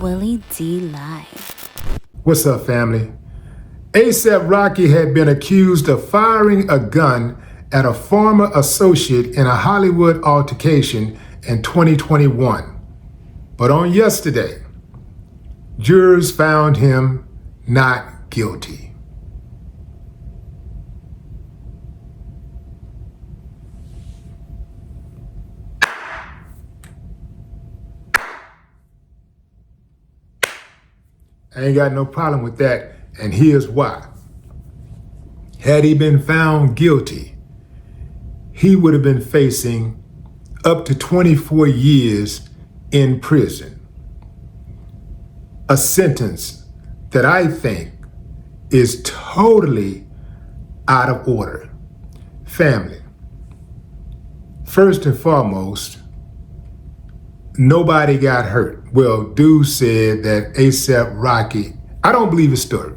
Willie D Live. What's up, family? A$AP Rocky had been accused of firing a gun at a former associate in a Hollywood altercation in 2021. But on yesterday, jurors found him not guilty. I ain't got no problem with that, and here's why. Had he been found guilty, he would have been facing up to 24 years in prison. A sentence that I think is totally out of order. Family, first and foremost, nobody got hurt. Well, dude said that A$AP Rocky, I don't believe his story.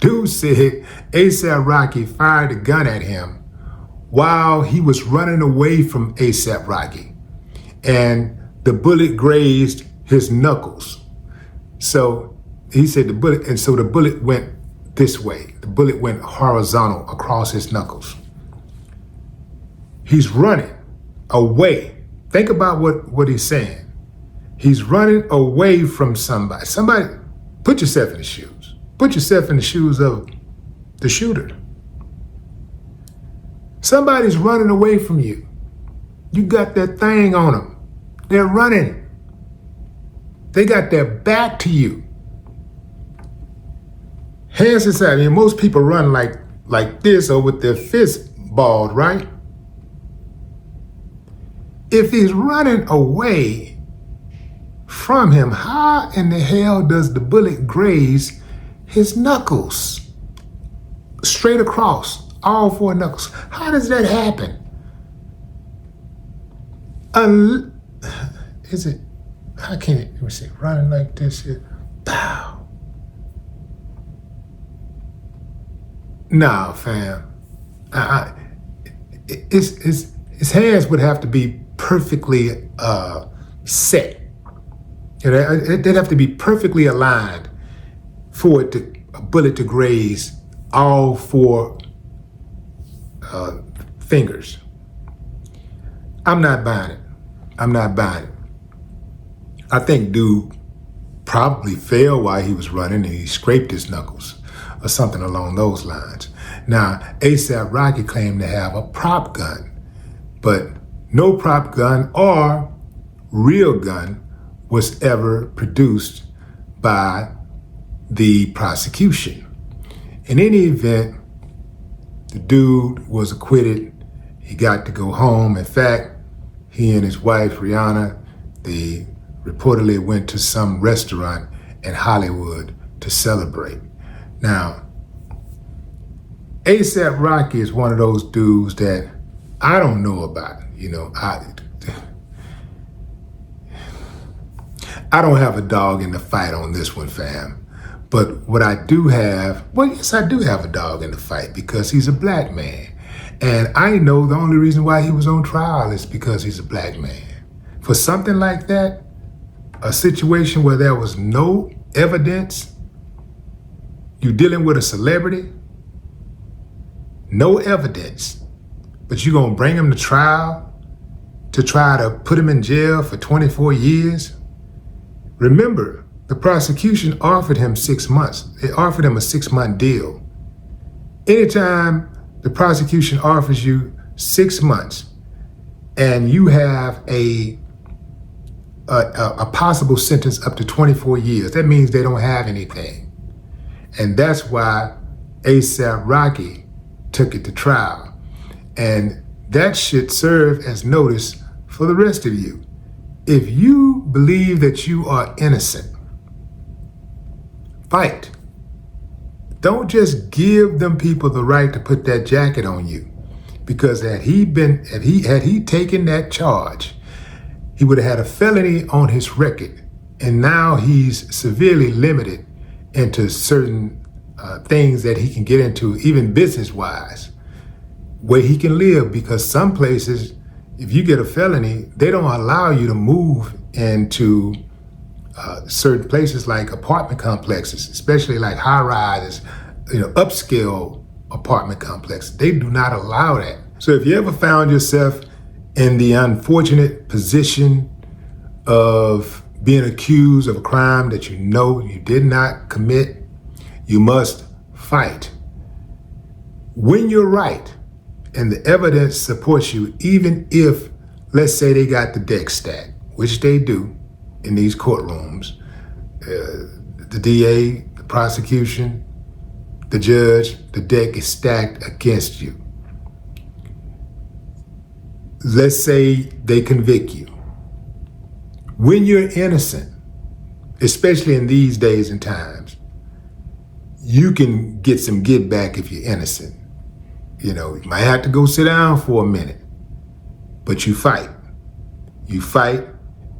Dude said A$AP Rocky fired a gun at him while he was running away from A$AP Rocky, and the bullet grazed his knuckles. So he said the bullet went this way. The bullet went horizontal across his knuckles. He's running away. Think about what he's saying. He's running away from somebody. Somebody, put yourself in the shoes. Put yourself in the shoes of the shooter. Somebody's running away from you. You got that thing on them. They're running. They got their back to you. Hands inside. I mean, most people run like this or with their fist balled, right? If he's running away from him, how in the hell does the bullet graze his knuckles? Straight across, all four knuckles. How does that happen? How can it, let me see, running like this here, pow. Nah, fam. His hands would have to be perfectly set. They'd have to be perfectly aligned for a bullet to graze all four fingers. I'm not buying it. I'm not buying it. I think dude probably fell while he was running and he scraped his knuckles or something along those lines. Now, A$AP Rocky claimed to have a prop gun, but no prop gun or real gun was ever produced by the prosecution. In any event, the dude was acquitted. He got to go home. In fact, he and his wife, Rihanna, they reportedly went to some restaurant in Hollywood to celebrate. Now, A$AP Rocky is one of those dudes that I don't know about. You know, I don't have a dog in the fight on this one, fam. But what I do have, well, yes, I do have a dog in the fight because he's a black man. And I know the only reason why he was on trial is because he's a black man. For something like that, a situation where there was no evidence, you're dealing with a celebrity, no evidence, but you're gonna bring him to trial to try to put him in jail for 24 years? Remember, the prosecution offered him 6 months. They offered him a 6-month deal. Anytime the prosecution offers you 6 months and you have a possible sentence up to 24 years, that means they don't have anything. And that's why A$AP Rocky took it to trial. And that should serve as notice for the rest of you. If you believe that you are innocent, fight. Don't just give them people the right to put that jacket on you. Because had he taken that charge, he would have had a felony on his record. And now he's severely limited into certain things that he can get into, even business-wise, where he can live. Because some places, if you get a felony, they don't allow you to move into Certain places like apartment complexes, especially like high rises, upscale apartment complexes, they do not allow that. So if you ever found yourself in the unfortunate position of being accused of a crime that you know you did not commit, you must fight. When you're right and the evidence supports you, even if, let's say they got the deck stacked, which they do in these courtrooms, the DA, the prosecution, the judge, the deck is stacked against you. Let's say they convict you. When you're innocent, especially in these days and times, you can get some get back if you're innocent. You might have to go sit down for a minute, but you fight. You fight,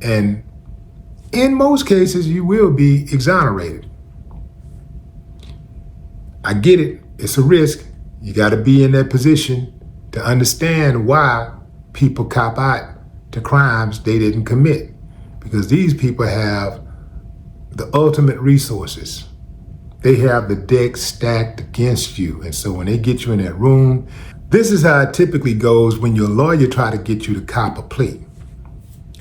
and in most cases, you will be exonerated. I get it. It's a risk. You got to be in that position to understand why people cop out to crimes they didn't commit, because these people have the ultimate resources. They have the deck stacked against you. And so when they get you in that room, this is how it typically goes when your lawyer try to get you to cop a plea.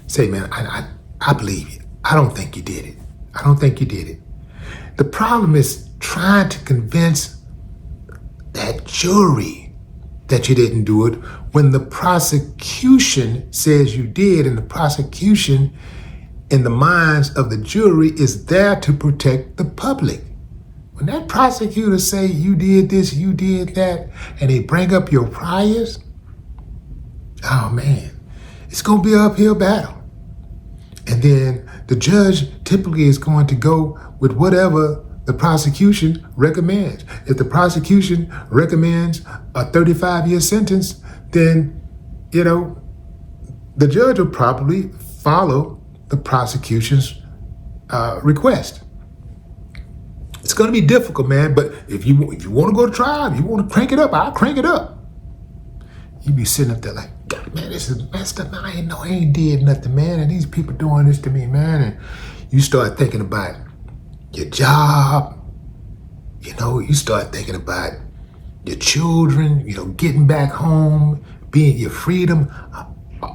Say, man, I believe you. I don't think you did it. I don't think you did it. The problem is trying to convince that jury that you didn't do it when the prosecution says you did, and the prosecution in the minds of the jury is there to protect the public. When that prosecutor say you did this, you did that, and they bring up your priors, oh man, it's gonna be an uphill battle. And then the judge typically is going to go with whatever the prosecution recommends. If the prosecution recommends a 35-year sentence, then, the judge will probably follow the prosecution's request. It's going to be difficult, man, but if you want to go to trial, if you want to crank it up, I'll crank it up. You be sitting up there like, God, man, this is messed up. I ain't did nothing, man, and these people doing this to me, man. And you start thinking about your job, you start thinking about your children, getting back home, being your freedom,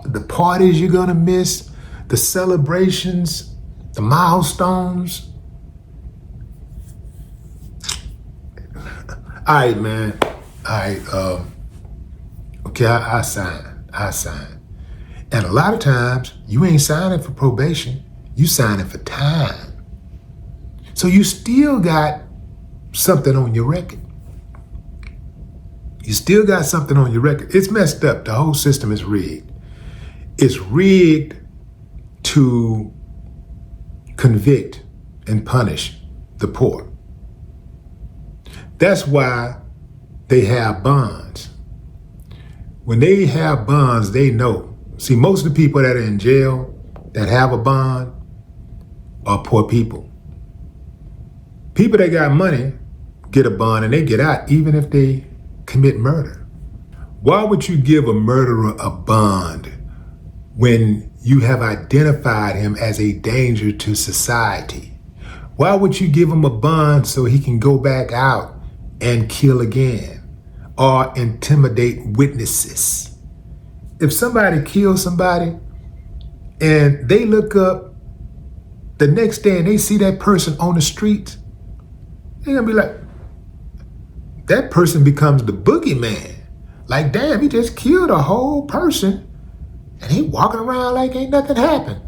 the parties you're going to miss, the celebrations, the milestones. All right, man. All right. Okay, I sign. And a lot of times, you ain't signing for probation. You signing for time. So you still got something on your record. It's messed up. The whole system is rigged. It's rigged to convict and punish the poor. That's why they have bonds. When they have bonds, they know. See, most of the people that are in jail that have a bond are poor people. People that got money get a bond and they get out even if they commit murder. Why would you give a murderer a bond when you have identified him as a danger to society? Why would you give him a bond so he can go back out and kill again or intimidate witnesses? If somebody kills somebody and they look up the next day and they see that person on the street, they're gonna be like, that person becomes the boogeyman. Like, damn, he just killed a whole person and he walking around like ain't nothing happened.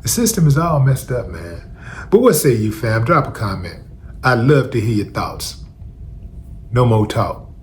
The system is all messed up, man. But what say you, fam? Drop a comment. I'd love to hear your thoughts. No more talk.